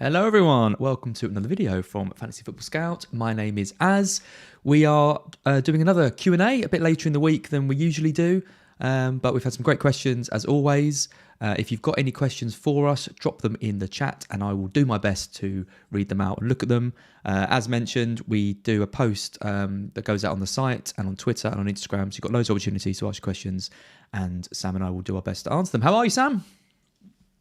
Hello everyone, welcome to another video from Fantasy Football Scout. My name is Az. We are doing another Q&A a bit later in the week than we usually do, but we've had some great questions as always. If you've got any questions for us, drop them in the chat and I will do my best to read them out and look at them. As mentioned, we do a post that goes out on the site and on Twitter and on Instagram, so you've got loads of opportunities to ask your questions and Sam and I will do our best to answer them. How are you, Sam?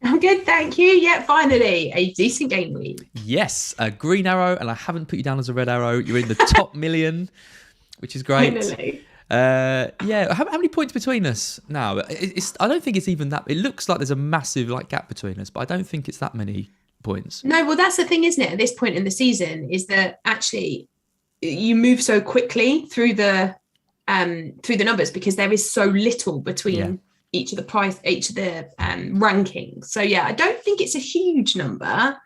I'm good, thank you. Yeah, finally, a decent game week. Yes, a green arrow, and I haven't put you down as a red arrow. You're in the top million, which is great. Finally. Yeah, how many points between us now? I don't think it's even that. It looks like there's a massive gap between us, but I don't think it's that many points. No, well, that's the thing, isn't it? At this point in the season, is that actually you move so quickly through the numbers because there is so little between each of the rankings. So yeah, I don't think it's a huge number.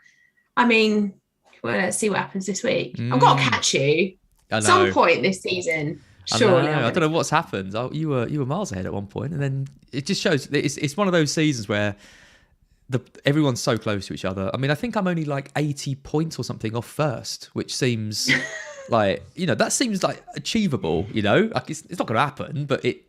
I mean, well, let's see what happens this week. I've got to catch you at some point this season. Surely. I don't know what's happened. You were miles ahead at one point, and then it just shows it's one of those seasons where everyone's so close to each other. I mean, I think I'm only like 80 points or something off first, which seems that seems like achievable. Like it's not going to happen, but it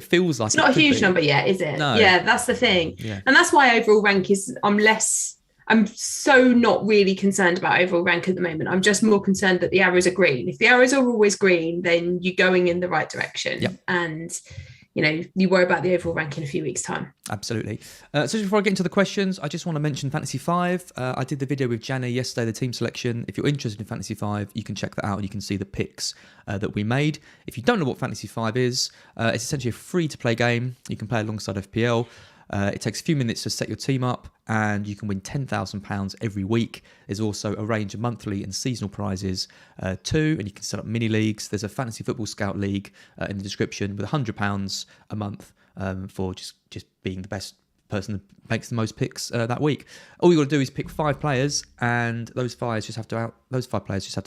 feels like it's not a huge number yet, is it? No. Yeah, that's the thing. Yeah. And that's why overall rank is, I'm so not really concerned about overall rank at the moment. I'm just more concerned that the arrows are green. If the arrows are always green, then you're going in the right direction. Yep. And, you worry about the overall rank in a few weeks' time. Absolutely. So just before I get into the questions, I just want to mention Fantasy 5. I did the video with Jenny yesterday, the team selection. If you're interested in Fantasy 5, you can check that out and you can see the picks that we made. If you don't know what Fantasy 5 is, it's essentially a free-to-play game. You can play alongside FPL. It takes a few minutes to set your team up and you can win £10,000 every week. There's also a range of monthly and seasonal prizes too, and you can set up mini leagues. There's a Fantasy Football Scout League in the description with £100 a month for just being the best person that makes the most picks that week. All you got to do is pick 5 players, and those 5 players just have to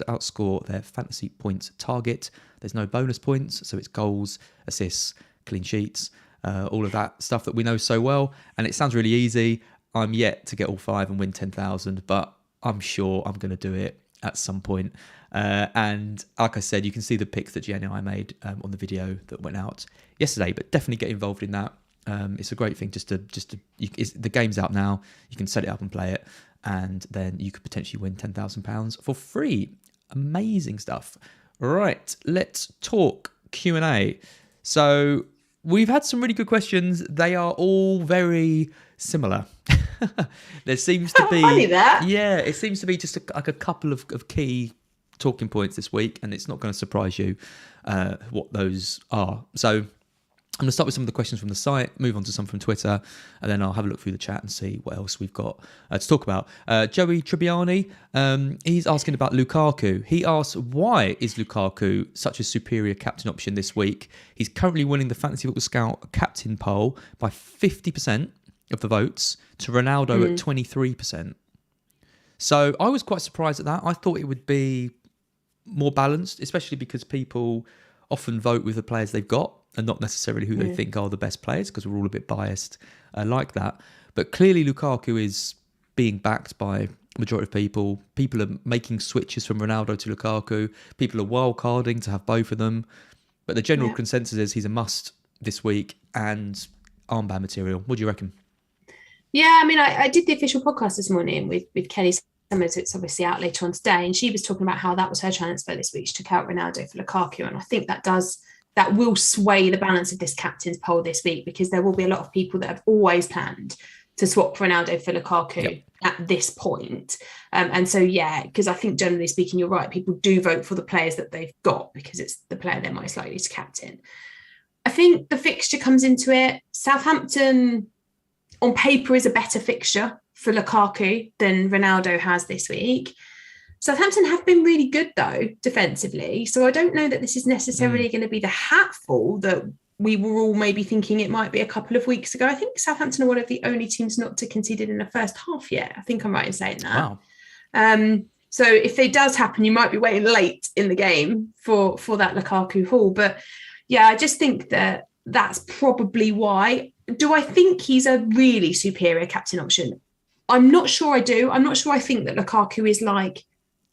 outscore their fantasy points target. There's no bonus points, so it's goals, assists, clean sheets. All of that stuff that we know so well, and it sounds really easy. I'm yet to get all 5 and win 10,000, but I'm sure I'm going to do it at some point. And like I said, you can see the picks that Jenny and I made on the video that went out yesterday. But definitely get involved in that. It's a great thing the game's out now. You can set it up and play it, and then you could potentially win £10,000 for free. Amazing stuff. Right, let's talk Q&A. So we've had some really good questions. They are all very similar. There seems to be funny that. Yeah, it seems to be just a couple of key talking points this week, and it's not going to surprise you what those are. So I'm going to start with some of the questions from the site, move on to some from Twitter, and then I'll have a look through the chat and see what else we've got to talk about. Joey Tribbiani, he's asking about Lukaku. He asks, why is Lukaku such a superior captain option this week? He's currently winning the Fantasy Football Scout captain poll by 50% of the votes to Ronaldo at 23%. So I was quite surprised at that. I thought it would be more balanced, especially because people often vote with the players they've got and not necessarily who they think are the best players, because we're all a bit biased like that. But clearly Lukaku is being backed by the majority of people. People are making switches from Ronaldo to Lukaku. People are wildcarding to have both of them. But the general consensus is he's a must this week and armband material. What do you reckon? Yeah, I mean, I did the official podcast this morning with Kelly Summers. It's obviously out later on today, and she was talking about how that was her transfer this week. She took out Ronaldo for Lukaku, and I think that will sway the balance of this captain's poll this week, because there will be a lot of people that have always planned to swap Ronaldo for Lukaku at this point. And so, because I think generally speaking, you're right. People do vote for the players that they've got because it's the player they're most likely to captain. I think the fixture comes into it. Southampton on paper is a better fixture for Lukaku than Ronaldo has this week. Southampton have been really good, though, defensively. So I don't know that this is necessarily going to be the hatful that we were all maybe thinking it might be a couple of weeks ago. I think Southampton are one of the only teams not to concede in the first half yet. I think I'm right in saying that. Wow. So if it does happen, you might be waiting late in the game for that Lukaku haul. But yeah, I just think that's probably why. Do I think he's a really superior captain option? I'm not sure I do. I'm not sure I think that Lukaku is like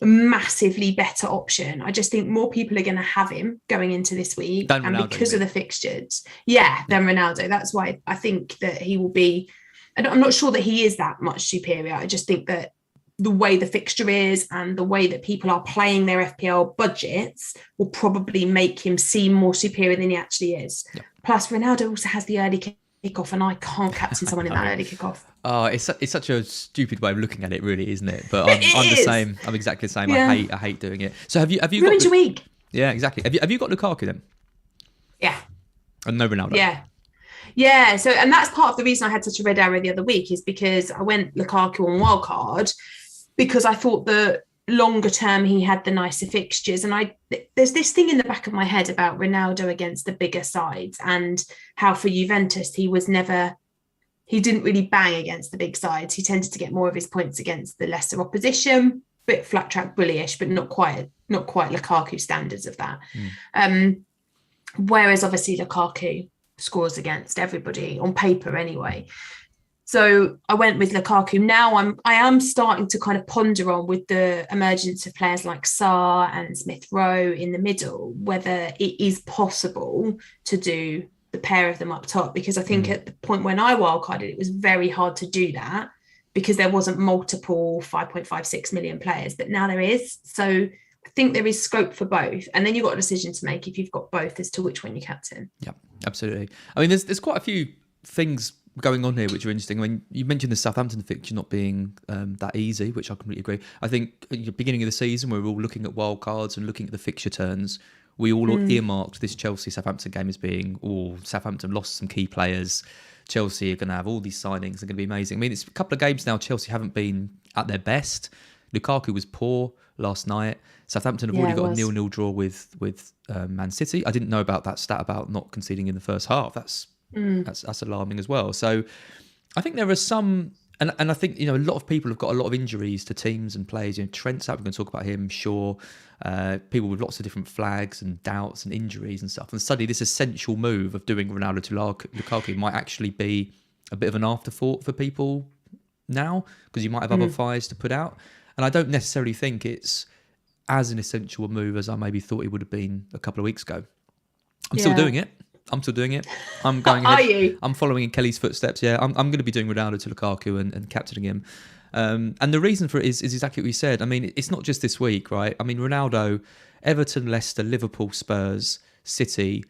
a massively better option. I just think more people are going to have him going into this week. Dan and Ronaldo, because of the fixtures, than Ronaldo. That's why I think that he will be, I'm not sure that he is that much superior. I just think that the way the fixture is and the way that people are playing their FPL budgets will probably make him seem more superior than he actually is. Yeah. Plus, Ronaldo also has the early kickoff, and I can't captain someone in that early kickoff. Oh, it's such a stupid way of looking at it, really, isn't it? But I'm the same. I'm exactly the same. Yeah. I hate doing it. So have you ruined got your week? Yeah, exactly. Have you got Lukaku then? Yeah. And no Ronaldo. Yeah. So, and that's part of the reason I had such a red arrow the other week, is because I went Lukaku on wildcard because I thought that longer term he had the nicer fixtures, and there's this thing in the back of my head about Ronaldo against the bigger sides, and how for Juventus he didn't really bang against the big sides. He tended to get more of his points against the lesser opposition, bit flat track bullyish, but not quite Lukaku standards of that. Whereas obviously Lukaku scores against everybody on paper anyway. So I went with Lukaku. Now I am starting to kind of ponder on, with the emergence of players like Sarr and Smith Rowe in the middle, whether it is possible to do the pair of them up top, because I think at the point when I wildcarded, it was very hard to do that because there wasn't multiple 5.56 million players, but now there is. So I think there is scope for both. And then you've got a decision to make if you've got both as to which one you captain. Yeah, absolutely. I mean, there's quite a few things going on here which are interesting. I mean, you mentioned the Southampton fixture not being that easy, which I completely agree. I think at the beginning of the season, we were all looking at wild cards and looking at the fixture turns. We all earmarked this Chelsea-Southampton game as being, Southampton lost some key players. Chelsea are going to have all these signings. They're going to be amazing. I mean, it's a couple of games now. Chelsea haven't been at their best. Lukaku was poor last night. Southampton have already got a 0-0 draw with Man City. I didn't know about that stat about not conceding in the first half. That's alarming as well. So I think there are some, and I think, a lot of people have got a lot of injuries to teams and players. Trent's out, we're going to talk about him, sure. People with lots of different flags and doubts and injuries and stuff. And suddenly this essential move of doing Ronaldo to Lukaku might actually be a bit of an afterthought for people now, because you might have other fires to put out. And I don't necessarily think it's as an essential a move as I maybe thought it would have been a couple of weeks ago. I'm still doing it. I'm going ahead. Are you? I'm following in Kelly's footsteps. Yeah, I'm going to be doing Ronaldo to Lukaku and captaining him. And the reason for it is exactly what you said. I mean, it's not just this week, right? I mean, Ronaldo, Everton, Leicester, Liverpool, Spurs, City,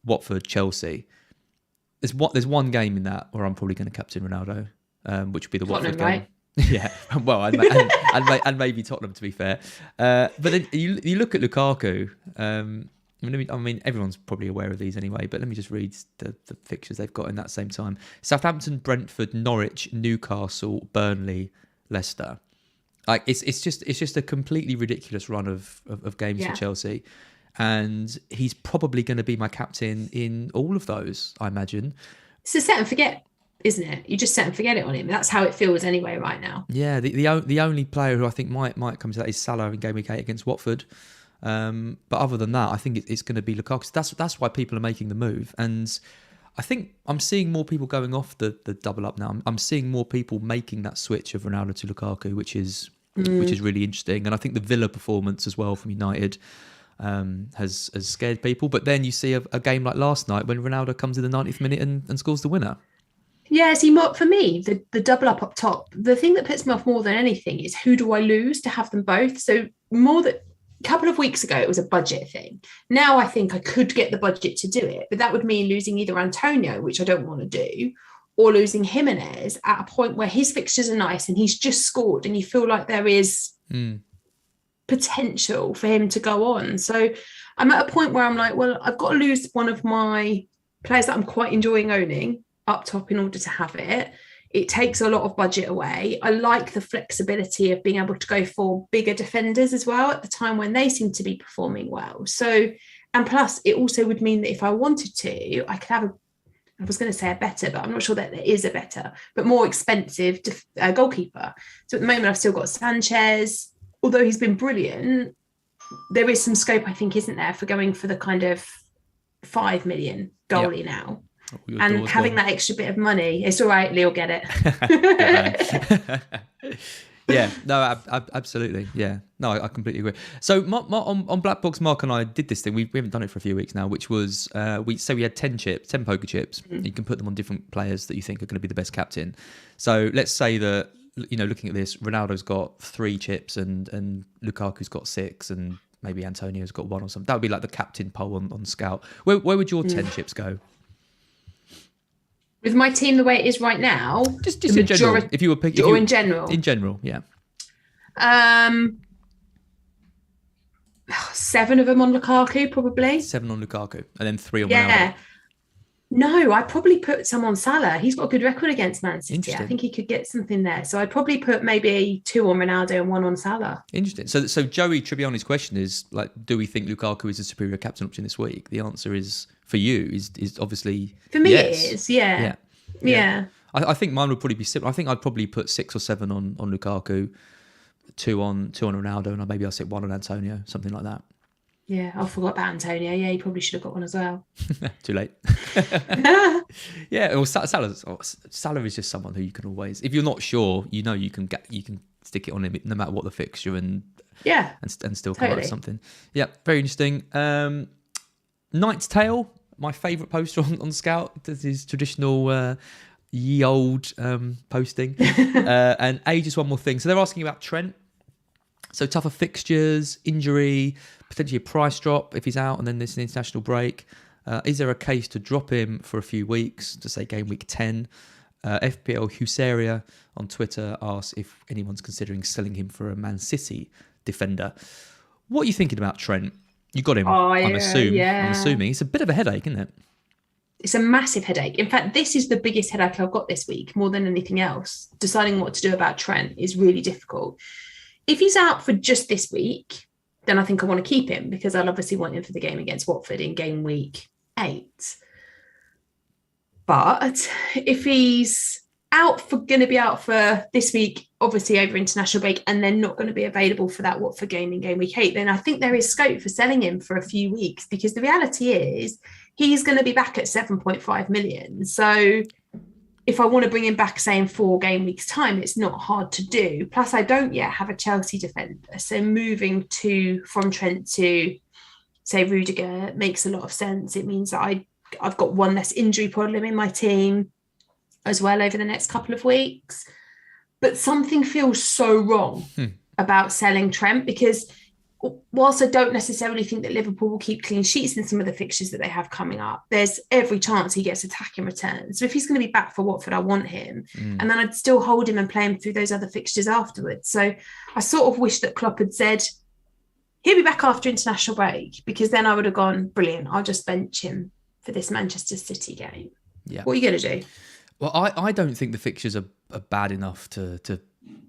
Watford, Chelsea. There's one game in that where I'm probably going to captain Ronaldo, which would be the Watford game. Right? Yeah, well, and maybe Tottenham, to be fair. But then you look at Lukaku. I mean, everyone's probably aware of these anyway, but let me just read the fixtures they've got in that same time. Southampton, Brentford, Norwich, Newcastle, Burnley, Leicester. Like it's just a completely ridiculous run of games for Chelsea. And he's probably going to be my captain in all of those, I imagine. It's a set and forget, isn't it? You just set and forget it on him. That's how it feels anyway right now. Yeah, the only player who I think might come to that is Salah in Gameweek 8 against Watford. But other than that, I think it's going to be Lukaku. That's why people are making the move. And I think I'm seeing more people going off the double up now. I'm seeing more people making that switch of Ronaldo to Lukaku, which is really interesting. And I think the Villa performance as well from United has scared people. But then you see a game like last night when Ronaldo comes in the 90th minute and scores the winner. Yeah, see, for me, the double up top, the thing that puts me off more than anything is who do I lose to have them both? So a couple of weeks ago, it was a budget thing. Now I think I could get the budget to do it, but that would mean losing either Antonio, which I don't want to do, or losing Jimenez at a point where his fixtures are nice and he's just scored and you feel like there is potential for him to go on. So I'm at a point where I'm like, well, I've got to lose one of my players that I'm quite enjoying owning up top in order to have it. It takes a lot of budget away. I like the flexibility of being able to go for bigger defenders as well at the time when they seem to be performing well. So, and plus it also would mean that if I wanted to, I could have I was going to say a better, but I'm not sure that there is a better, but more expensive goalkeeper. So at the moment I've still got Sanchez. Although he's been brilliant, there is some scope, I think, isn't there, for going for the kind of 5 million goalie now. And having that extra bit of money, it's all right, Lee'll get it. Yeah, no, absolutely. Yeah, no, I completely agree. So on Black Box, Mark and I did this thing. We haven't done it for a few weeks now, which was we had 10 poker chips. You can put them on different players that you think are going to be the best captain. So let's say that, looking at this, Ronaldo's got 3 chips and Lukaku's got 6 and maybe Antonio's got 1 or something. That would be like the captain poll on Scout. Where would your 10 chips go? With my team the way it is right now, just in general. If you were picking, or in general, yeah. 7 of them on Lukaku, probably. 7 on Lukaku, and then 3 on Ronaldo. No, I'd probably put some on Salah. He's got a good record against Man City. I think he could get something there. So I'd probably put maybe 2 on Ronaldo and 1 on Salah. Interesting. So Joey Tribbiani's question is, like, do we think Lukaku is a superior captain option this week? The answer is, for you, is obviously for me yes. It is. Yeah. I think mine would probably be similar. I think I'd probably put 6 or 7 on Lukaku, 2 on Ronaldo, and maybe I'll say 1 on Antonio, something like that. Yeah, I forgot about Antonio. Yeah, he probably should have got 1 as well. Too late. Yeah, well, Salah is just someone who you can always, if you're not sure, you can stick it on him no matter what the fixture and still come up with something. Yeah, very interesting. Knight's Tale, my favourite poster on Scout. This is traditional ye old posting. And just one more thing. So they're asking about Trent. So tougher fixtures, injury, potentially a price drop if he's out, and then this international break. Is there a case to drop him for a few weeks, to say game week 10? FPL Husaria on Twitter asks if anyone's considering selling him for a Man City defender. What are you thinking about Trent? You got him, I'm assuming. It's a bit of a headache, isn't it? It's a massive headache. In fact, this is the biggest headache I've got this week, more than anything else. Deciding what to do about Trent is really difficult. If he's out for just this week, then I think I want to keep him, because I'll obviously want him for the game against Watford in game week 8. But if he's going to be out for this week, obviously over international break, and then not going to be available for that Watford game in game week 8, then I think there is scope for selling him for a few weeks, because the reality is he's going to be back at 7.5 million. So if I want to bring him back, say, in 4 game weeks' time, it's not hard to do. Plus, I don't yet have a Chelsea defender. So moving from Trent to, say, Rudiger makes a lot of sense. It means that I've got one less injury problem in my team as well over the next couple of weeks. But something feels so wrong about selling Trent, because whilst I don't necessarily think that Liverpool will keep clean sheets in some of the fixtures that they have coming up, there's every chance he gets attacking returns. So if he's going to be back for Watford, I want him. And then I'd still hold him and play him through those other fixtures afterwards. So I sort of wish that Klopp had said, he'll be back after international break, because then I would have gone, brilliant, I'll just bench him for this Manchester City game. Yeah. What are you going to do? Well, I don't think the fixtures are bad enough to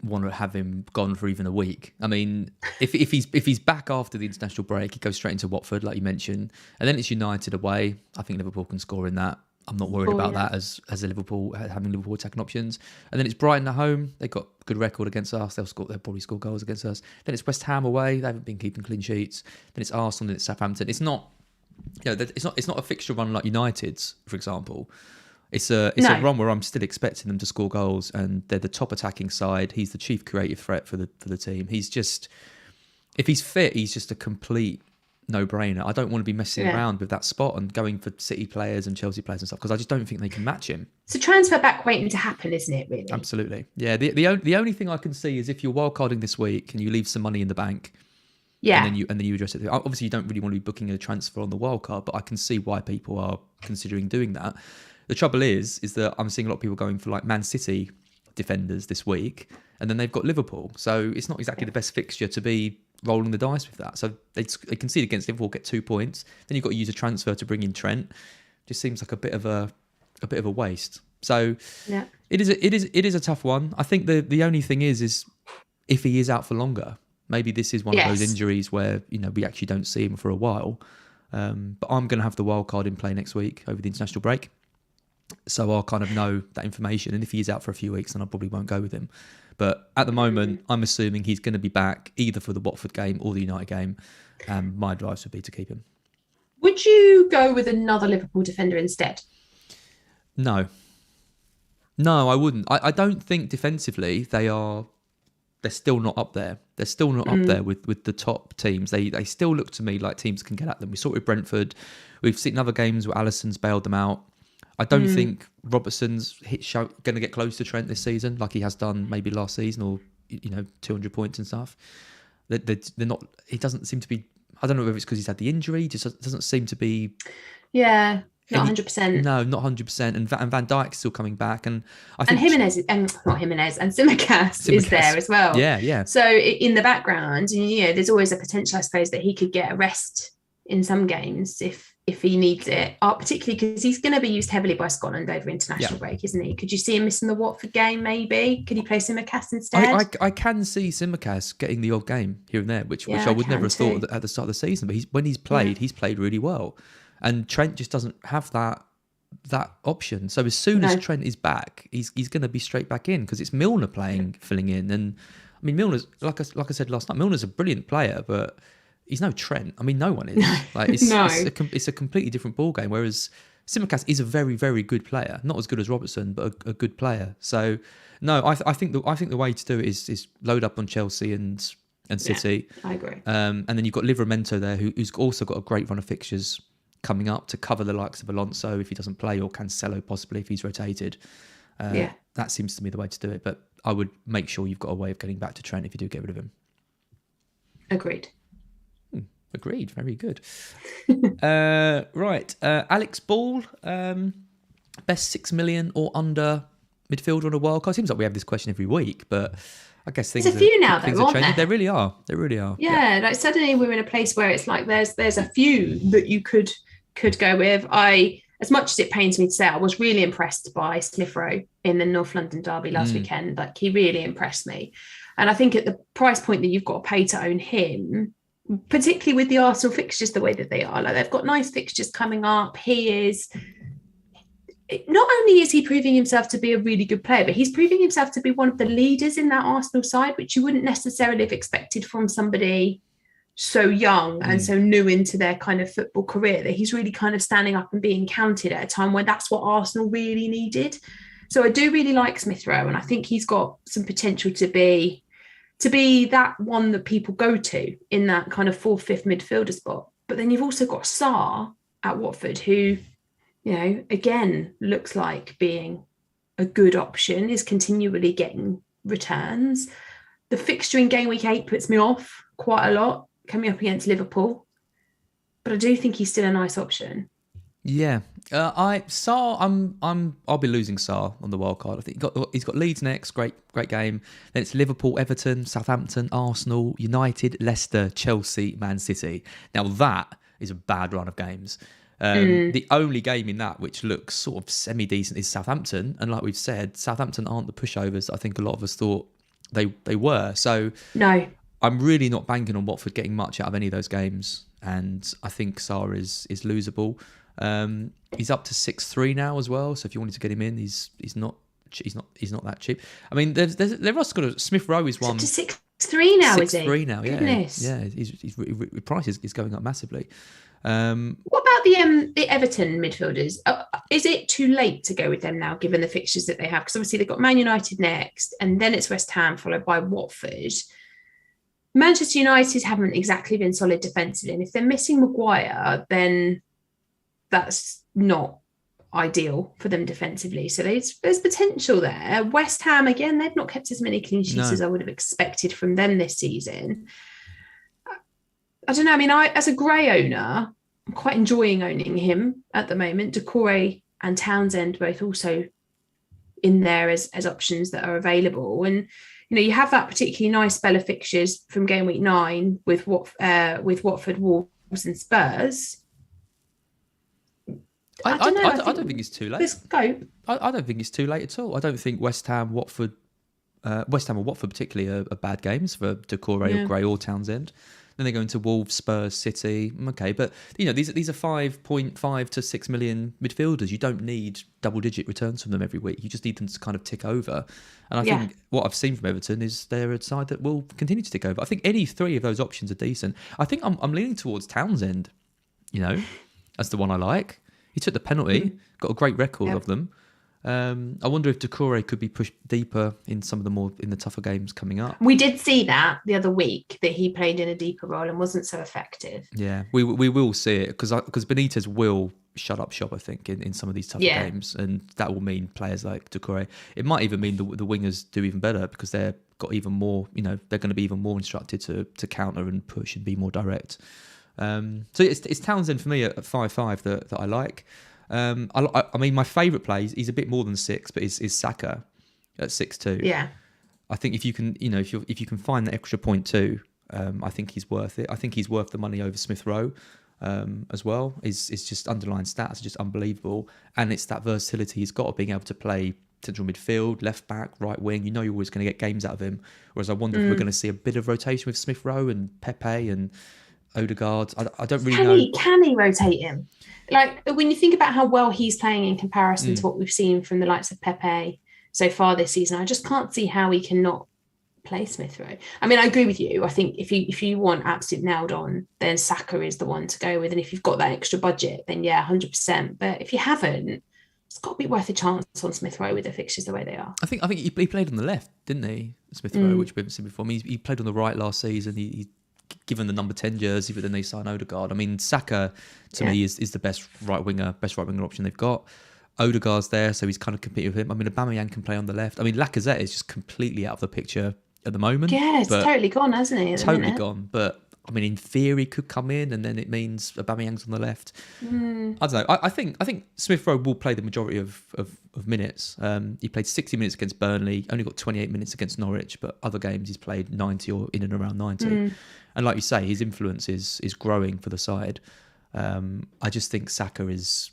want to have him gone for even a week. I mean, if he's back after the international break, he goes straight into Watford, like you mentioned, and then it's United away. I think Liverpool can score in that. I'm not worried about that as a Liverpool, having Liverpool attacking options. And then it's Brighton at home. They've got a good record against us. They'll probably score goals against us. Then it's West Ham away. They haven't been keeping clean sheets. Then it's Arsenal. Then it's Southampton. It's not, it's not a fixture run like United's, for example. It's a run where I'm still expecting them to score goals, and they're the top attacking side. He's the chief creative threat for the team. He's just, if he's fit, he's just a complete no-brainer. I don't want to be messing around with that spot and going for City players and Chelsea players and stuff, because I just don't think they can match him. It's a transfer back waiting to happen, isn't it, really? Absolutely. Yeah, the only thing I can see is if you're wildcarding this week and you leave some money in the bank, and then you address it. Obviously, you don't really want to be booking a transfer on the wildcard, but I can see why people are considering doing that. The trouble is that I'm seeing a lot of people going for like Man City defenders this week, and then they've got Liverpool. So it's not exactly the best fixture to be rolling the dice with that. So they concede against Liverpool, get 2 points. Then you've got to use a transfer to bring in Trent. Just seems like a bit of a waste. So it is a tough one. I think the only thing is if he is out for longer, maybe this is one of those injuries where we actually don't see him for a while. But I'm going to have the wild card in play next week over the international break. So I'll kind of know that information. And if he is out for a few weeks, then I probably won't go with him. But at the moment, I'm assuming he's going to be back either for the Watford game or the United game. My advice would be to keep him. Would you go with another Liverpool defender instead? No. No, I wouldn't. I don't think defensively they're still not up there. They're still not up there with the top teams. They still look to me like teams can get at them. We saw it with Brentford. We've seen other games where Alisson's bailed them out. I don't think Robertson's going to get close to Trent this season like he has done maybe last season, or 200 points and stuff. They're not. He doesn't seem to be. I don't know whether it's because he's had the injury. He just doesn't seem to be. Yeah. Not 100%. No, not 100%. And Van Dijk's still coming back. And I think Jimenez, not Jimenez, and Simicast is there as well. Yeah. So in the background, there's always a potential, I suppose, that he could get a rest in some games if he needs it, particularly because he's going to be used heavily by Scotland over international break, isn't he? Could you see him missing the Watford game maybe? Could he play Simicast instead? I can see Simicast getting the odd game here and there, which I would never have thought at the start of the season. But when he's played really well. And Trent just doesn't have that option. So as soon as Trent is back, he's going to be straight back in, because it's Milner filling in. And I mean, Milner's like I said last night, Milner's a brilliant player, but he's no Trent. I mean, no one is. Like it's a completely different ball game. Whereas Simicast is a very, very good player, not as good as Robertson, but a good player. So no, I think the way to do it is load up on Chelsea and City. Yeah, I agree. And then you've got Livramento there, who's also got a great run of fixtures coming up to cover the likes of Alonso if he doesn't play, or Cancelo possibly if he's rotated. That seems to me the way to do it. But I would make sure you've got a way of getting back to Trent if you do get rid of him. Agreed. Agreed. Very good. Right. Alex Ball, best 6 million or under midfielder on a wild card. Seems like we have this question every week, but I guess things there's a few now, things though, are aren't changing. there? They really are. They really are. Yeah, like suddenly we're in a place where it's like there's a few that you could go with. As much as it pains me to say, I was really impressed by Smith Rowe in the North London derby last weekend. Like, he really impressed me. And I think at the price point that you've got to pay to own him, particularly with the Arsenal fixtures the way that they are, like they've got nice fixtures coming up. Not only is he proving himself to be a really good player, but he's proving himself to be one of the leaders in that Arsenal side, which you wouldn't necessarily have expected from somebody so young and so new into their kind of football career, that he's really kind of standing up and being counted at a time when that's what Arsenal really needed. So I do really like Smith Rowe, and I think he's got some potential to be that one that people go to in that kind of 4th, 5th midfielder spot. But then you've also got Sarr at Watford, who, again, looks like being a good option, is continually getting returns. The fixture in game week 8 puts me off quite a lot, coming up against Liverpool. But I do think he's still a nice option. Yeah. I'll be losing Sarr on the wild card. I think he's got Leeds next, great game. Then it's Liverpool, Everton, Southampton, Arsenal, United, Leicester, Chelsea, Man City. Now that is a bad run of games. The only game in that which looks sort of semi-decent is Southampton, and like we've said, Southampton aren't the pushovers I think a lot of us thought they were. So no, I'm really not banking on Watford getting much out of any of those games, and I think Sarr is losable. He's up to 6-3 now as well, so if you wanted to get him in, he's not that cheap. I mean, they've also got Smith Rowe is one to 6-3 now, is he? 6-3 now, yeah. Goodness. Yeah, his price is going up massively. What about the Everton midfielders? Is it too late to go with them now, given the fixtures that they have? Because obviously they've got Man United next, and then it's West Ham, followed by Watford. Manchester United haven't exactly been solid defensively, and if they're missing Maguire, then that's not ideal for them defensively. So there's potential there. West Ham, again, they've not kept as many clean sheets as I would have expected from them this season. I don't know. I mean, as a Gray owner, I'm quite enjoying owning him at the moment. Doucouré and Townsend both also in there as options that are available. And, you have that particularly nice spell of fixtures from game week 9 with Watford, Wolves and Spurs. I don't think it's too late. Let's go. I don't think it's too late at all. I don't think West Ham or Watford particularly are bad games for Doucouré or Gray or Townsend. Then they go into Wolves, Spurs, City. Okay, but these are 5.5 to 6 million midfielders. You don't need double-digit returns from them every week. You just need them to kind of tick over. And I think what I've seen from Everton is they're a side that will continue to tick over. I think any three of those options are decent. I think I'm leaning towards Townsend. As the one I like. He took the penalty, got a great record of them. I wonder if Doucouré could be pushed deeper in some of the tougher games coming up. We did see that the other week, that he played in a deeper role and wasn't so effective. Yeah, we will see it because Benitez will shut up shop, I think, in some of these tougher games, and that will mean players like Doucouré. It might even mean the wingers do even better because they're got even more. They're going to be even more instructed to counter and push and be more direct. So it's Townsend for me at 5-5 that I like. I mean, my favourite play, he's a bit more than 6, but is Saka at 6-2. Yeah, I think if you can, if you can find the extra point too, I think he's worth it. I think he's worth the money over Smith Rowe as well. It's just underlying stats are just unbelievable, and it's that versatility he's got of being able to play central midfield, left back, right wing. You're always going to get games out of him. Whereas I wonder if we're going to see a bit of rotation with Smith Rowe and Pepe and Odegaard. I don't really know. Can he rotate him? Like, when you think about how well he's playing in comparison to what we've seen from the likes of Pepe so far this season, I just can't see how he cannot play Smith Rowe. I mean, I agree with you. I think if you want absolute nailed on, then Saka is the one to go with. And if you've got that extra budget, then yeah, 100%. But if you haven't, it's got to be worth a chance on Smith Rowe with the fixtures the way they are. I think he played on the left, didn't he, Smith Rowe, which we haven't seen before. I mean, he played on the right last season. He given the number 10 jersey, but then they sign Odegaard. I mean, Saka to me is the best right winger option they've got. Odegaard's there, so he's kind of competing with him. I mean, Aubameyang can play on the left. I mean, Lacazette is just completely out of the picture at the moment. Yeah, it's totally gone, hasn't he? Totally gone. But I mean, in theory, could come in, and then it means Aubameyang's on the left. I don't know. I think Smith Rowe will play the majority of minutes. He played 60 minutes against Burnley, only got 28 minutes against Norwich, but other games he's played 90 or in and around 90. And like you say, his influence is growing for the side. I just think Saka is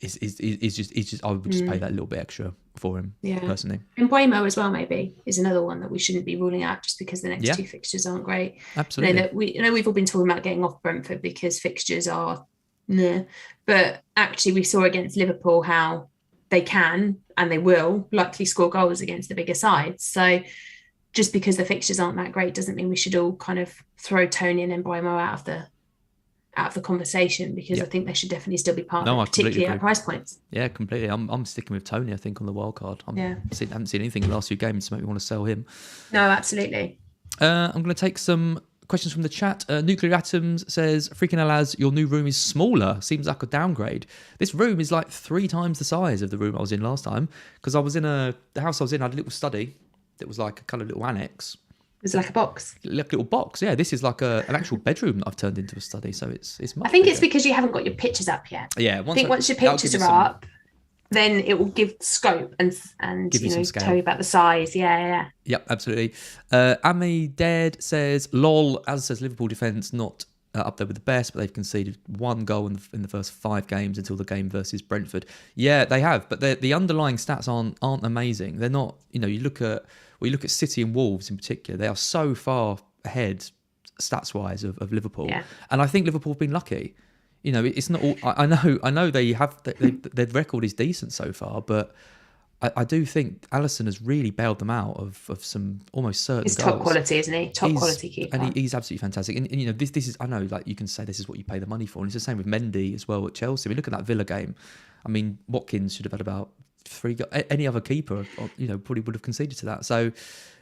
just I would just pay that little bit extra for him personally. And Buemo as well, maybe, is another one that we shouldn't be ruling out just because the next two fixtures aren't great. Absolutely. We've all been talking about getting off Brentford because fixtures are but actually we saw against Liverpool how they can and they will likely score goals against the bigger sides. So just because the fixtures aren't that great doesn't mean we should all kind of throw Tony and Buemo out of the conversation, because I think they should definitely still be part of it, particularly at price points. Yeah, completely. I'm sticking with Tony, I think, on the wild card. I haven't seen anything in the last few games to make me want to sell him. No, absolutely. I'm going to take some questions from the chat. Nuclear Atoms says, freaking Alaz, your new room is smaller. Seems like a downgrade. This room is like 3 times the size of the room I was in last time, because I was in the house I was in, I had a little study that was like a kind of little annex. It's like a box. Like a little box, yeah. This is like an actual bedroom that I've turned into a study, so it's much I think bigger. it's because you haven't got your pictures up yet. Yeah, once your pictures are up, then it will give scope and tell you about the size. Yeah. Yep, absolutely. Ami Dead says, lol, as says Liverpool defence, not up there with the best, but they've conceded 1 goal in the first 5 games until the game versus Brentford. Yeah, they have, but the underlying stats aren't amazing. They're not, you look at City and Wolves in particular, they are so far ahead stats-wise of Liverpool. Yeah. And I think Liverpool have been lucky. It's not all, I know they have, their record is decent so far, but I do think Alisson has really bailed them out of some almost certain He's goals. Top quality, isn't he? Top quality keeper. And he's absolutely fantastic. And this is, I know, like, you can say this is what you pay the money for. And it's the same with Mendy as well at Chelsea. I mean, look at that Villa game. I mean, Watkins should have had about 3 goals. Any other keeper, probably would have conceded to that. So,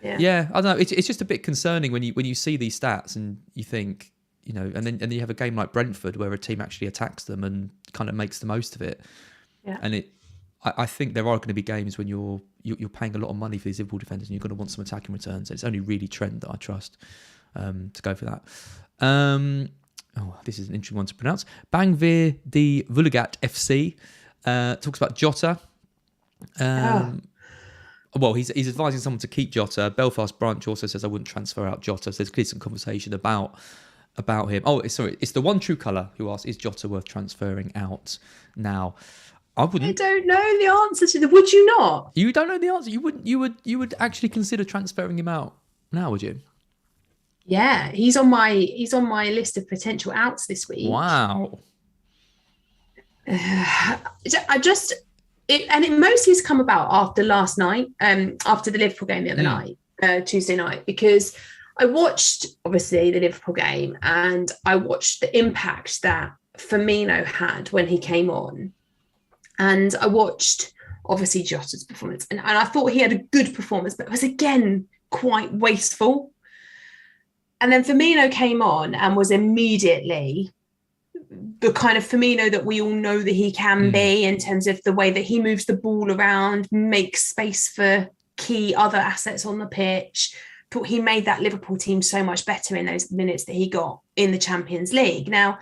yeah I don't know. It's just a bit concerning when you see these stats and you think, and then you have a game like Brentford where a team actually attacks them and kind of makes the most of it. Yeah. And I think there are going to be games when you're paying a lot of money for these Liverpool defenders and you're going to want some attacking returns. It's only really Trent that I trust to go for that. This is an interesting one to pronounce. Bangvir de Vulagat FC talks about Jotter. Well, he's advising someone to keep Jotter. Belfast branch also says I wouldn't transfer out Jotter. So there's clearly some conversation about him. It's the one true colour who asked, is Jotter worth transferring out now? I don't know the answer to the. Would you not? You don't know the answer. You would actually consider transferring him out now, would you? Yeah, he's on my list of potential outs this week. Wow. It mostly has come about after last night, after the Liverpool game the other night, Tuesday night, because I watched obviously the Liverpool game and I watched the impact that Firmino had when he came on. And I watched obviously Jotter's performance. And I thought he had a good performance, but it was again quite wasteful. And then Firmino came on and was immediately the kind of Firmino that we all know that he can be, in terms of the way that he moves the ball around, makes space for key other assets on the pitch. Thought he made that Liverpool team so much better in those minutes that he got in the Champions League. Now,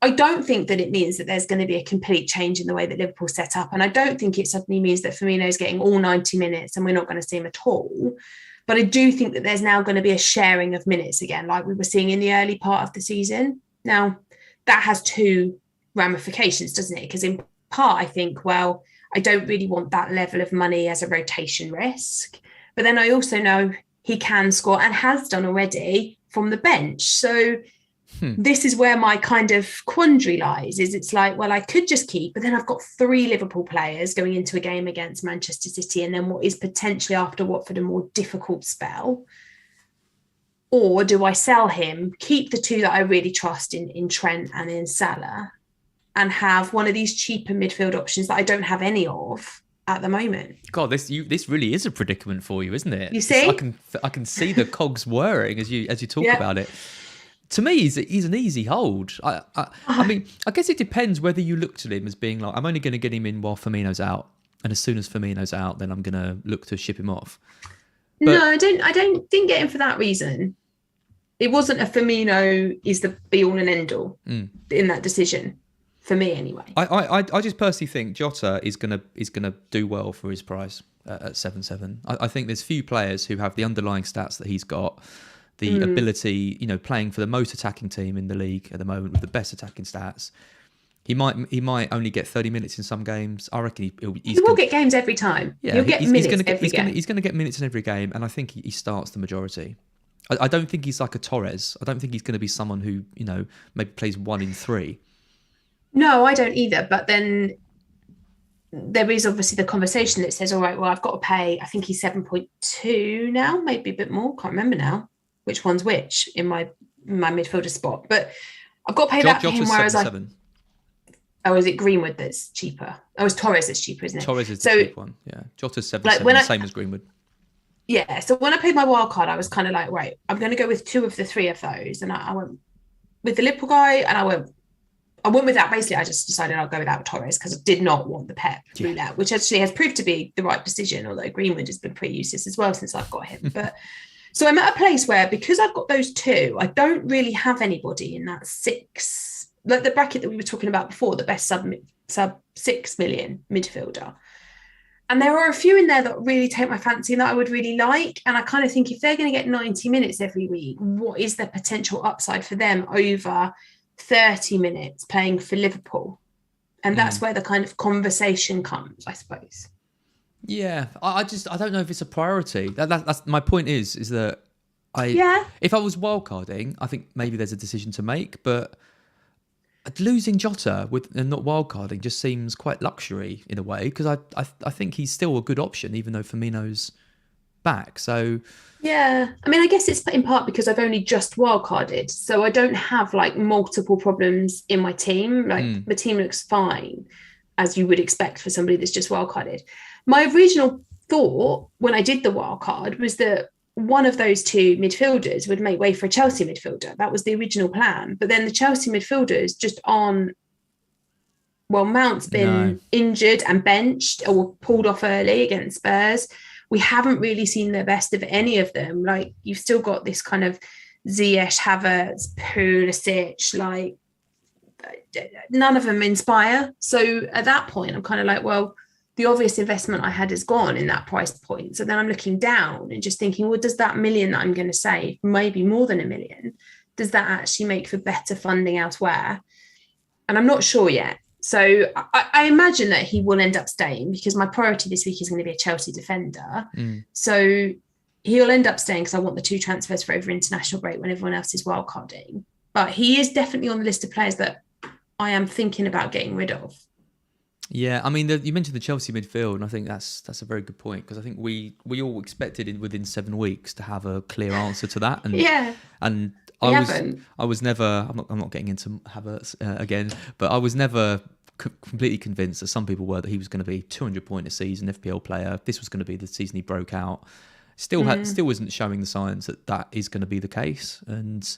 I don't think that it means that there's going to be a complete change in the way that Liverpool set up. And I don't think it suddenly means that Firmino's getting all 90 minutes and we're not going to see him at all. But I do think that there's now going to be a sharing of minutes again, like we were seeing in the early part of the season. Now, that has two ramifications, doesn't it? Because in part, I think, well, I don't really want that level of money as a rotation risk. But then I also know he can score and has done already from the bench. So this is where my kind of quandary lies, is it's like, well, I could just keep, but then I've got 3 Liverpool players going into a game against Manchester City and then what is potentially after Watford a more difficult spell. Or do I sell him, keep the 2 that I really trust in Trent and in Salah, and have one of these cheaper midfield options that I don't have any of at the moment? God, this really is a predicament for you, isn't it? You see? I can see the cogs whirring as you talk about it. To me, he's an easy hold. I mean, I guess it depends whether you looked at him as being like, I'm only going to get him in while Firmino's out, and as soon as Firmino's out, then I'm going to look to ship him off. But, no, I didn't get him for that reason. It wasn't a Firmino is the be all and end all in that decision, for me anyway. I just personally think Jotter is gonna do well for his price at 7.7. I think there's few players who have the underlying stats that he's got, the ability, playing for the most attacking team in the league at the moment with the best attacking stats. He might only get 30 minutes in some games. I reckon he will get games every time. Yeah, he'll get minutes every game. He's going to get minutes in every game, and I think he starts the majority. I don't think he's like a Torres. I don't think he's going to be someone who maybe plays 1 in 3. No, I don't either. But then there is obviously the conversation that says, all right, well, I've got to pay. I think he's 7.2 now, maybe a bit more. Can't remember now which one's which in my midfielder spot. But I've got to pay that for him. Whereas 7. Oh, is it Greenwood that's cheaper? Oh, it's Torres that's cheaper, isn't it? Torres is the cheap one. Yeah, Jota's 7.7, same as Greenwood. Yeah, so when I played my wild card, I was kind of like, right, I'm going to go with 2 of the 3 of those, and I went with the Liverpool guy, and I went with that. Basically, I just decided I'll go without Torres because I did not want the Pep roulette, which actually has proved to be the right decision. Although Greenwood has been pretty useless as well since I've got him. But so I'm at a place where, because I've got those 2, I don't really have anybody in that 6, like the bracket that we were talking about before, the best sub 6 million midfielder. And there are a few in there that really take my fancy and that I would really like. And I kind of think if they're going to get 90 minutes every week, what is the potential upside for them over 30 minutes playing for Liverpool? And that's where the kind of conversation comes, I suppose. Yeah, I don't know if it's a priority. That's my point is that if I was wildcarding, I think maybe there's a decision to make, but losing Jota and not wildcarding just seems quite luxury in a way, because I think he's still a good option even though Firmino's back. So yeah, I mean, I guess it's in part because I've only just wildcarded, so I don't have like multiple problems in my team. Like the team looks fine, as you would expect for somebody that's just wildcarded. My original thought when I did the wildcard was that one of those 2 midfielders would make way for a Chelsea midfielder. That was the original plan. But then the Chelsea midfielders just aren't. Well, Mount's been injured and benched or pulled off early against Spurs. We haven't really seen the best of any of them. Like, you've still got this kind of Ziyech, Havertz, Pulisic, like none of them inspire. So at that point, I'm kind of like, well, the obvious investment I had is gone in that price point. So then I'm looking down and just thinking, well, does that $1 million that I'm going to save, maybe more than $1 million, does that actually make for better funding elsewhere? And I'm not sure yet. So I imagine that he will end up staying because my priority this week is going to be a Chelsea defender. So he'll end up staying because I want the 2 transfers for over international break when everyone else is wildcarding. But he is definitely on the list of players that I am thinking about getting rid of. Yeah, I mean, you mentioned the Chelsea midfield, and I think that's a very good point, because I think we all expected within 7 weeks to have a clear answer to that, and and I was never. I'm not getting into Havertz again, but I was never completely convinced, as some people were, that he was going to be 200 point a season FPL player. This was going to be the season he broke out. Still isn't showing the signs that is going to be the case. And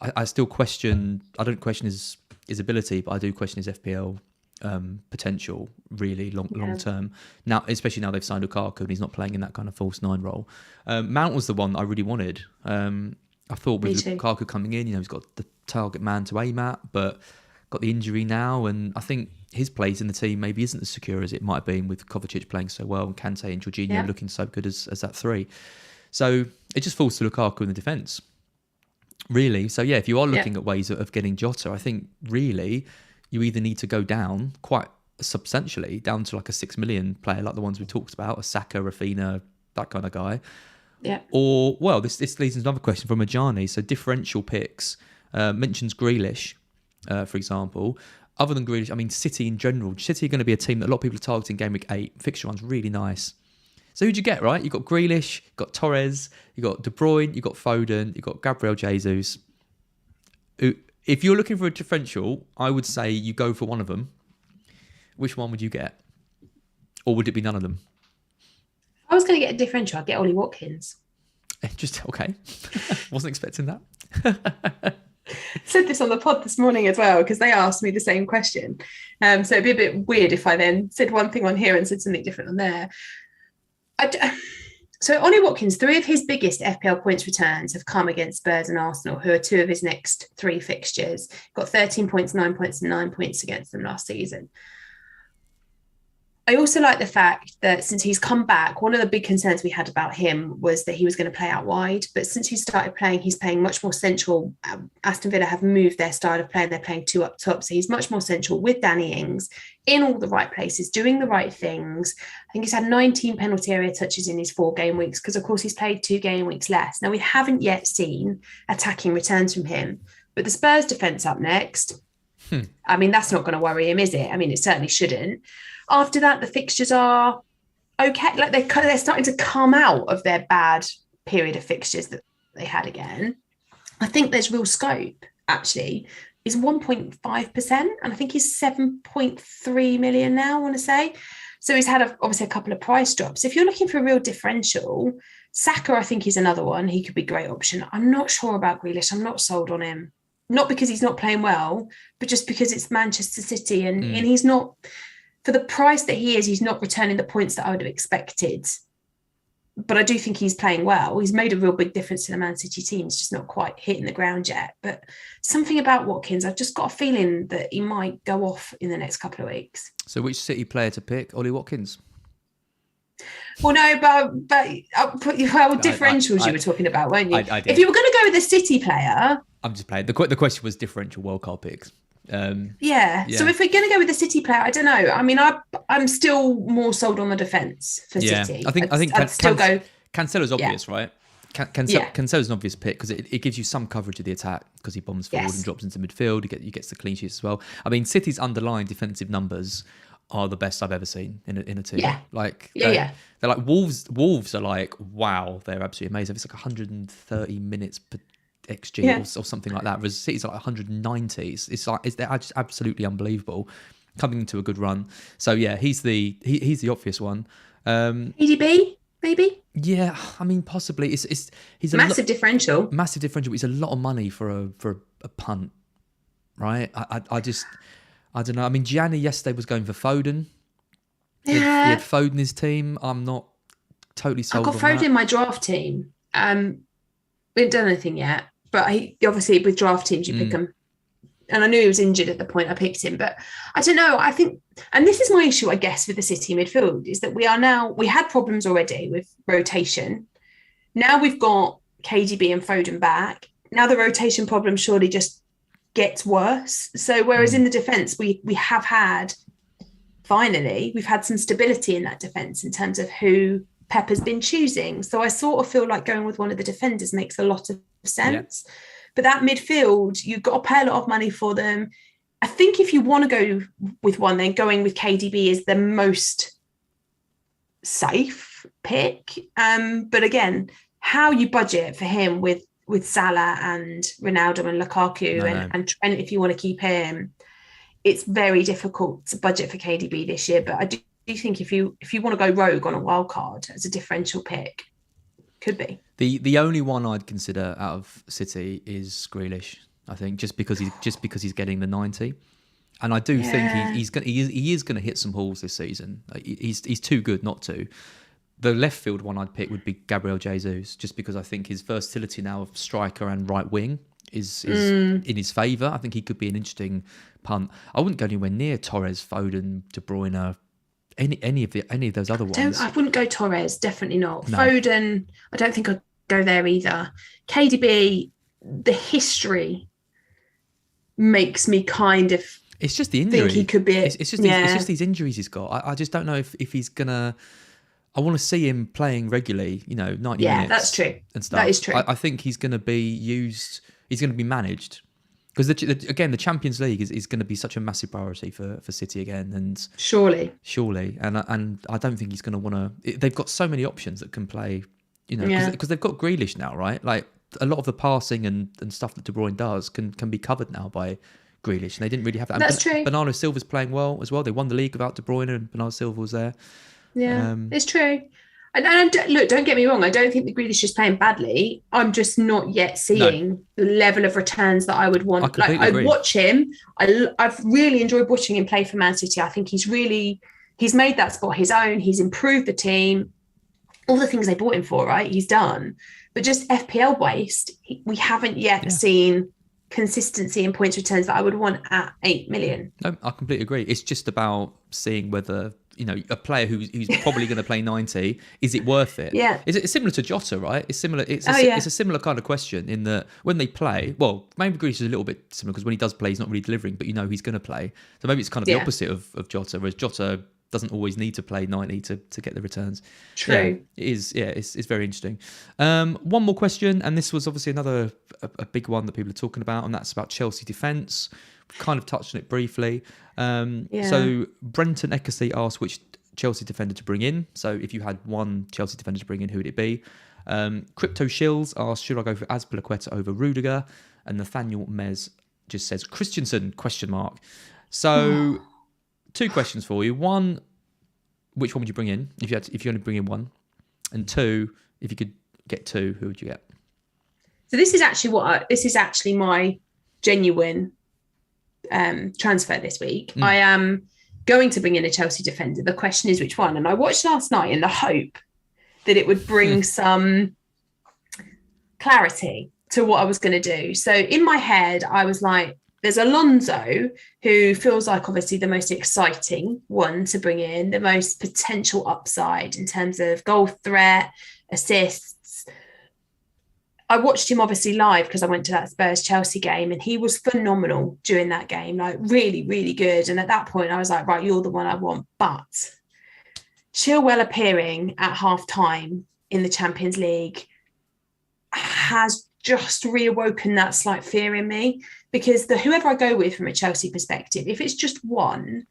I still question. I don't question his ability, but I do question his FPL potential really long term. Now, especially now they've signed Lukaku and he's not playing in that kind of false nine role. Mount was the one that I really wanted. I thought with Lukaku coming in, he's got the target man to aim at, but got the injury now, and I think his place in the team maybe isn't as secure as it might have been with Kovacic playing so well and Kante and Jorginho looking so good as that three. So it just falls to Lukaku in the defence, really. So yeah, if you are looking at ways of getting Jotter, I think really you either need to go down quite substantially, down to like a 6 million player like the ones we talked about, a Saka, Rafinha, that kind of guy. Yeah. Or, well, this leads into another question from Ajani. So differential picks, mentions Grealish, for example. Other than Grealish, I mean, City in general. City are going to be a team that a lot of people are targeting Game Week 8. Fixture run's really nice. So who'd you get, right? You've got Grealish, you've got Torres, you've got De Bruyne, you've got Foden, you've got Gabriel Jesus. If you're looking for a differential, I would say you go for one of them. Which one would you get? Or would it be none of them? I was going to get a differential. I'd get Ollie Watkins. Just, okay. Wasn't expecting that. Said this on the pod this morning as well, because they asked me the same question. So it'd be a bit weird if I then said one thing on here and said something different on there. So Ollie Watkins, 3 of his biggest FPL points returns have come against Spurs and Arsenal, who are 2 of his next 3 fixtures. Got 13 points, 9 points and 9 points against them last season. I also like the fact that since he's come back, one of the big concerns we had about him was that he was going to play out wide. But since he started playing, he's playing much more central. Aston Villa have moved their style of play. They're playing 2 up top. So he's much more central with Danny Ings in all the right places, doing the right things. I think he's had 19 penalty area touches in his 4 game weeks because, of course, he's played 2 game weeks less. Now, we haven't yet seen attacking returns from him. But the Spurs defence up next, I mean, that's not going to worry him, is it? I mean, it certainly shouldn't. After that, the fixtures are okay. Like they're starting to come out of their bad period of fixtures that they had again. I think there's real scope, actually. He's 1.5%, and I think he's 7.3 million now, I want to say. So he's had, obviously, a couple of price drops. If you're looking for a real differential, Saka, I think, is another one. He could be a great option. I'm not sure about Grealish. I'm not sold on him. Not because he's not playing well, but just because it's Manchester City, and he's not... For the price that he is, he's not returning the points that I would have expected. But I do think he's playing well. He's made a real big difference to the Man City team. He's just not quite hitting the ground yet. But something about Watkins, I've just got a feeling that he might go off in the next couple of weeks. So which City player to pick? Ollie Watkins? Well, no, but differentials you were talking about, weren't you? I did. If you were going to go with a City player... I'm just playing. The question was differential wildcard picks. Yeah. So if we're going to go with the City player, I don't know. I mean, I'm still more sold on the defence for City. I think I'd still go. Cancelo's obvious, right? Cancelo's an obvious pick because it gives you some coverage of the attack because he bombs forward and drops into midfield. He gets the clean sheets as well. I mean, City's underlying defensive numbers are the best I've ever seen in a team. Yeah. They're like Wolves. Wolves are like, wow, they're absolutely amazing. It's like 130 minutes per XG or something like that. Whereas City's like 190. They're just absolutely unbelievable, coming into a good run. So yeah, he's the obvious one. EDB maybe. Yeah, I mean possibly. He's a massive differential. Massive differential. But it's a lot of money for a punt, right? I don't know. I mean, Gianni yesterday was going for Foden. He had Foden in his team. I'm not totally sold. I've got Foden in my draft team. We haven't done anything yet. But obviously with draft teams, you pick him. And I knew he was injured at the point I picked him. But I don't know. I think, and this is my issue, I guess, with the City midfield, is that we had problems already with rotation. Now we've got KDB and Foden back. Now the rotation problem surely just gets worse. So whereas in the defence, we've had some stability in that defence in terms of who Pep has been choosing. So I sort of feel like going with one of the defenders makes a lot of sense. Yeah. But that midfield, you've got to pay a lot of money for them. I think if you want to go with one, then going with KDB is the most safe pick. But again, how you budget for him with Salah and Ronaldo and Lukaku and Trent, if you want to keep him, it's very difficult to budget for KDB this year. But I do think if you want to go rogue on a wild card as a differential pick, could be. The only one I'd consider out of City is Grealish. I think just because he's getting the 90, and I do think he is going to hit some hauls this season. He's too good not to. The left field one I'd pick would be Gabriel Jesus, just because I think his versatility now of striker and right wing is in his favour. I think he could be an interesting punt. I wouldn't go anywhere near Torres, Foden, De Bruyne, any of those other ones. I wouldn't go Torres, definitely not. No. Foden, I don't think I'd go there either. KDB, the history makes me kind of it's just the injury. think he could be. It's just these injuries he's got. I just don't know if he's gonna. I want to see him playing regularly. 90 minutes. Yeah, that's true. And stuff. That is true. I think he's going to be used. He's going to be managed because again, the Champions League is going to be such a massive priority for City again, and surely, and I don't think he's going to want to. They've got so many options that can play. Because they've got Grealish now, right? Like a lot of the passing and stuff that De Bruyne does can be covered now by Grealish, and they didn't really have that. That's true. Bernardo Silva's playing well as well. They won the league without De Bruyne, and Bernardo Silva was there. Yeah, it's true. And look, don't get me wrong. I don't think the Grealish is playing badly. I'm just not yet seeing the level of returns that I would want. I watch him. I've really enjoyed watching him play for Man City. I think he's made that spot his own. He's improved the team. All the things they bought him for, right? He's done. But just FPL waste, we haven't yet seen consistency in points returns that I would want at 8 million. No, I completely agree. It's just about seeing whether, a player who's probably going to play 90, is it worth it? Yeah. It's similar to Jotter, right? It's similar. It's a similar kind of question in that when they play, well, maybe Grealish is a little bit similar because when he does play, he's not really delivering, but he's going to play. So maybe it's kind of the opposite of Jotter, whereas Jotter doesn't always need to play 90 to get the returns. True. Yeah, it is. Yeah, it's very interesting. One more question, and this was obviously another a big one that people are talking about, and that's about Chelsea defence. We kind of touched on it briefly. So Brenton Eckesy asked which Chelsea defender to bring in. So if you had one Chelsea defender to bring in, who would it be? Crypto Shills asked, should I go for Azpilicueta over Rudiger? And Nathaniel Mez just says Christensen ? So. Two questions for you. One, which one would you bring in if you only bring in one? And two, if you could get two, who would you get? So this is actually my genuine transfer this week. I am going to bring in a Chelsea defender. The question is which one. And I watched last night in the hope that it would bring some clarity to what I was going to do. So in my head, I was like, there's Alonso, who feels like obviously the most exciting one to bring in, the most potential upside in terms of goal threat, assists. I watched him obviously live because I went to that Spurs-Chelsea game, and he was phenomenal during that game, like really, really good. And at that point, I was like, right, you're the one I want. But Chilwell appearing at half-time in the Champions League has just reawoken that slight fear in me, because whoever I go with from a Chelsea perspective, if it's just one,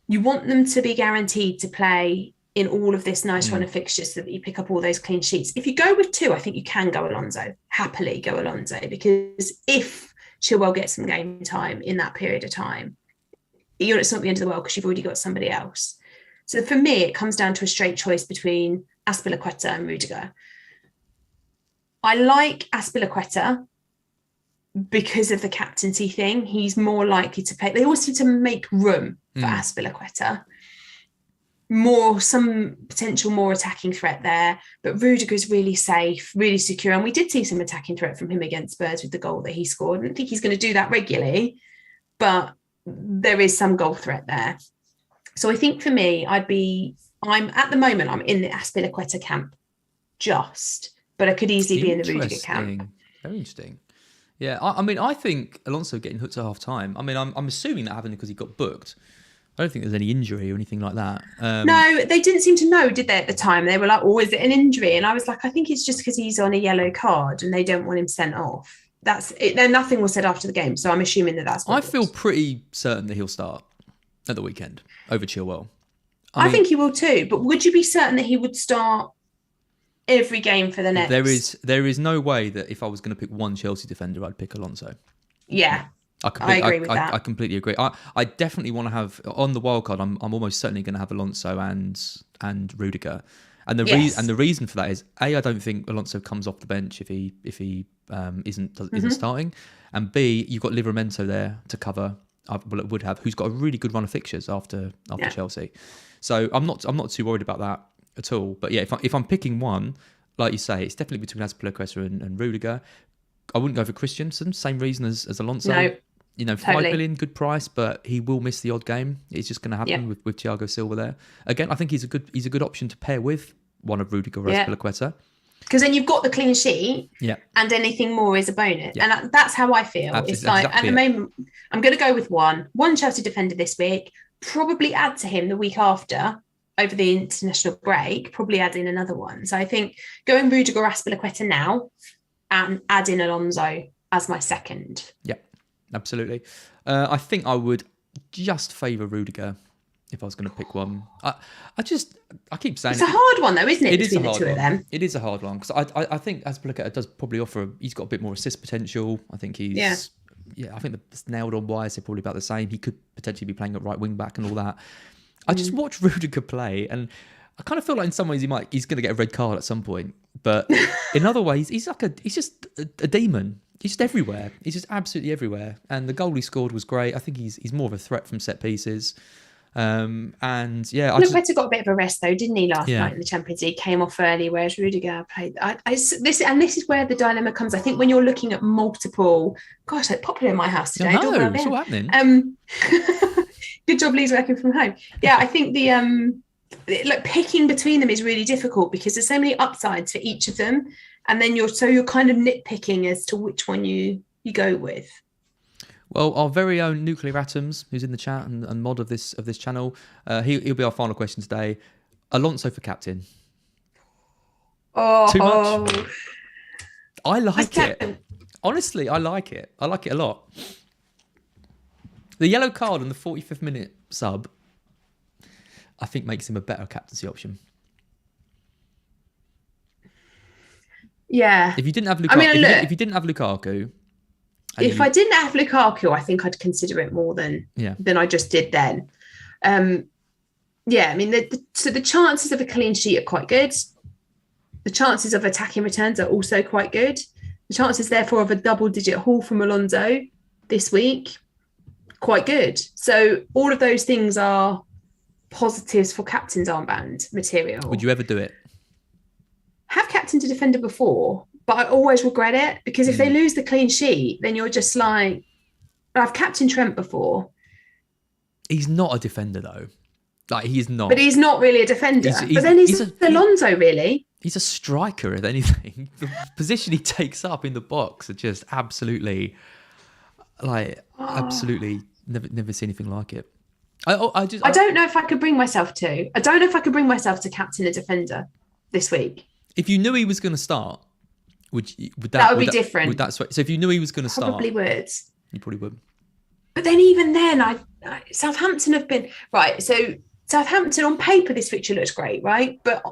you want them to be guaranteed to play in all of this nice run of fixtures so that you pick up all those clean sheets. If you go with two, I think you can go Alonso, happily go Alonso, because if Chilwell gets some game time in that period of time, it's not the end of the world because you've already got somebody else. So for me, it comes down to a straight choice between Azpilicueta and Rudiger. I like Azpilicueta because of the captaincy thing. He's more likely to play. They always seem to make room for Azpilicueta. Some potential more attacking threat there. But Rudiger's really safe, really secure. And we did see some attacking threat from him against Spurs with the goal that he scored. I don't think he's going to do that regularly, but there is some goal threat there. So I think for me, I'm at the moment, I'm in the Azpilicueta camp but I could easily be in the Rudiger camp. Very interesting. Yeah, I think Alonso getting hooked at half time. I'm assuming that happened because he got booked. I don't think there's any injury or anything like that. No, they didn't seem to know, did they, at the time? They were like, oh, is it an injury? And I was like, I think it's just because he's on a yellow card and they don't want him sent off. That's it. No, nothing was said after the game, so I'm assuming that's what I feel pretty certain that he'll start at the weekend over Chilwell. I think he will too, but would you be certain that he would start every game for the next? There is no way that if I was going to pick one Chelsea defender, I'd pick Alonso. Yeah, I agree with that. I completely agree. I definitely want to have on the wild card. I'm almost certainly going to have Alonso and Rudiger, and the reason for that is I don't think Alonso comes off the bench if he isn't starting, and B, you've got Livramento there to cover. Well, it would have, who's got a really good run of fixtures after Chelsea, so I'm not too worried about that at all. But yeah, if I'm picking one, like you say, it's definitely between Azpilicueta and Rudiger. I wouldn't go for Christensen, same reason as Alonso. No, you know, totally. 5 million, good price, but he will miss the odd game. It's just going to happen with Thiago Silva there. Again, I think he's a good option to pair with one of Rudiger or Azpilicueta. Because then you've got the clean sheet, and anything more is a bonus. Yeah. And that's how I feel. Absolutely. It's like at the moment, I'm going to go with one Chelsea defender this week. Probably add to him the week after. Over the international break, probably add in another one. So I think going Rudiger or Azpilicueta now and add in Alonso as my second. Yeah, absolutely. I think I would just favour Rudiger if I was going to pick one. I keep saying it's a hard one though, isn't it? It is a hard one. Of them. It is a hard one because I think Azpilicueta does probably offer. He's got a bit more assist potential. I think he's. Yeah, I think the nailed on wise are probably about the same. He could potentially be playing at right wing back and all that. I just watched Rudiger play, and I kind of feel like in some ways he's going to get a red card at some point. But in other ways, he's just a demon. He's just everywhere. He's just absolutely everywhere. And the goal he scored was great. I think he's more of a threat from set pieces. And yeah, Better got a bit of a rest though, didn't he? Last night in the Champions League, came off early, whereas Rudiger played. This is where the dilemma comes. I think when you're looking at multiple, gosh, like popular in my house today. No, it's all happening. Good job, Lee's working from home. Yeah, I think picking between them is really difficult because there's so many upsides for each of them, and then you're kind of nitpicking as to which one you go with. Well, our very own Nuclear Atoms, who's in the chat and mod of this channel, he'll be our final question today. Alonso for captain. Oh, too much. I like it. Honestly, I like it. I like it a lot. The yellow card in the 45th minute sub, I think, makes him a better captaincy option. Yeah. If you didn't have Lukaku, if you didn't have Lukaku. If I didn't have Lukaku, I think I'd consider it more than I just did then. Yeah, I mean, the chances of a clean sheet are quite good. The chances of attacking returns are also quite good. The chances, therefore, of a double-digit haul from Alonso this week, quite good. So all of those things are positives for captain's armband material. Would you ever do it? Have captained a defender before, but I always regret it because if they lose the clean sheet, then you're just like, I've captained Trent before. He's not a defender though. Like he's not. But he's not really a defender. But then he's Alonso, really. He's a striker, if anything. The position he takes up in the box are just absolutely, absolutely never seen anything like it. I don't know if I could bring myself to. I don't know if I could bring myself to captain a defender this week. If you knew he was going to start, would that that would be different? So if you knew he was going to start, probably would. You probably would. But then even then, Southampton have been right. So Southampton on paper, this fixture looks great, right? But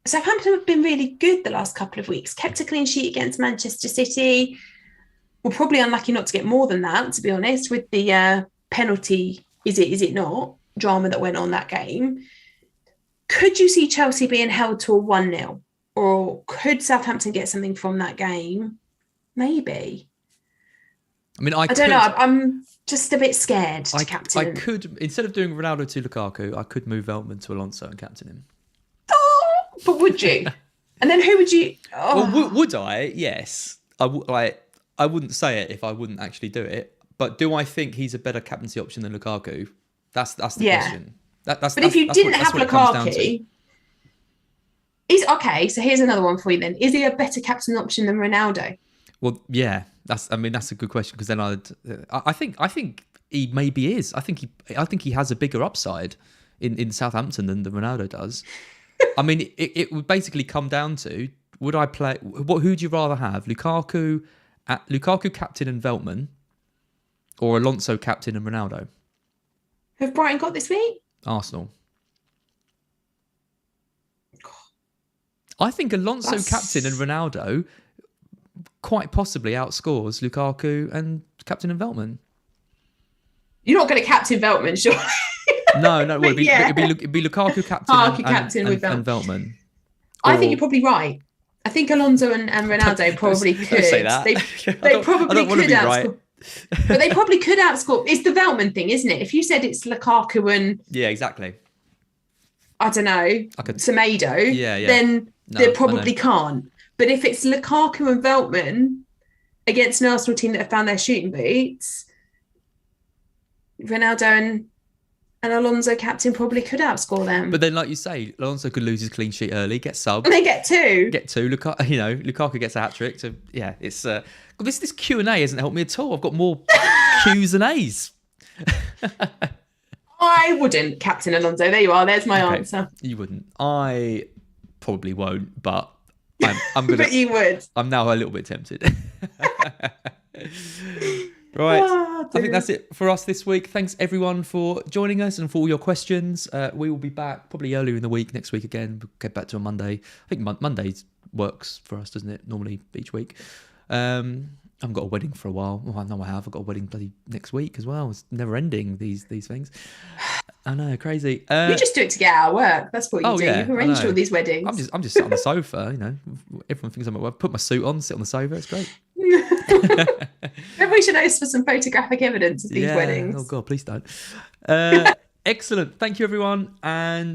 Southampton have been really good the last couple of weeks. Kept a clean sheet against Manchester City. We're probably unlucky not to get more than that, to be honest, with the penalty. Is it not drama that went on that game? Could you see Chelsea being held to a 1-0? Or could Southampton get something from that game? Maybe. I mean, I don't know. I'm just a bit scared to captain him. I could, instead of doing Ronaldo to Lukaku, I could move Veltman to Alonso and captain him. Oh, but would you? And then who would you? Oh. Well, would I? Yes. I wouldn't say it if I wouldn't actually do it. But do I think he's a better captaincy option than Lukaku? That's the question. If you didn't have Lukaku, he's okay. So here's another one for you. Then, is he a better captain option than Ronaldo? Well, yeah. That's a good question because then I think he maybe is. I think he has a bigger upside in Southampton than Ronaldo does. I mean, it would basically come down to would I play? Who'd you rather have? Lukaku captain and Veltman, or Alonso captain and Ronaldo? Who have Brighton got this week? Arsenal. I think Alonso captain and Ronaldo quite possibly outscores Lukaku and Captain and Veltman. You're not going to captain Veltman, sure. No. Well, it'd be Lukaku captain and Veltman. I think you're probably right. I think Alonso and Ronaldo probably could. Don't say that. They probably could outscore. Right. But they probably could outscore. It's the Veltman thing, isn't it? If you said it's Lukaku and exactly. I don't know, Semedo, then they probably can't. But if it's Lukaku and Veltman against an Arsenal team that have found their shooting boots, Ronaldo and Alonso captain probably could outscore them. But then, like you say, Alonso could lose his clean sheet early, get subbed. And they get two. Lukaku gets a hat-trick. So, yeah, it's... this Q&A hasn't helped me at all. I've got more Qs than As. I wouldn't captain Alonso. There you are. There's my answer. You wouldn't. I probably won't, but I'm going to... But you would. I'm now a little bit tempted. Right, I think that's it for us this week. Thanks everyone for joining us and for all your questions. We will be back probably earlier in the week next week again. We'll get back to a Monday. I think Mondays works for us, doesn't it? Normally each week. I haven't got a wedding for a while. Well, I know I have. I've got a wedding bloody next week as well. It's never ending, these things. I know, crazy. You just do it to get out of work. That's what you do. You've arranged all these weddings. I'm just sat on the sofa, Everyone thinks I'm at work. Put my suit on, sit on the sofa. It's great. Maybe we should ask for some photographic evidence of these weddings. Oh God, please don't. Excellent. Thank you, everyone. And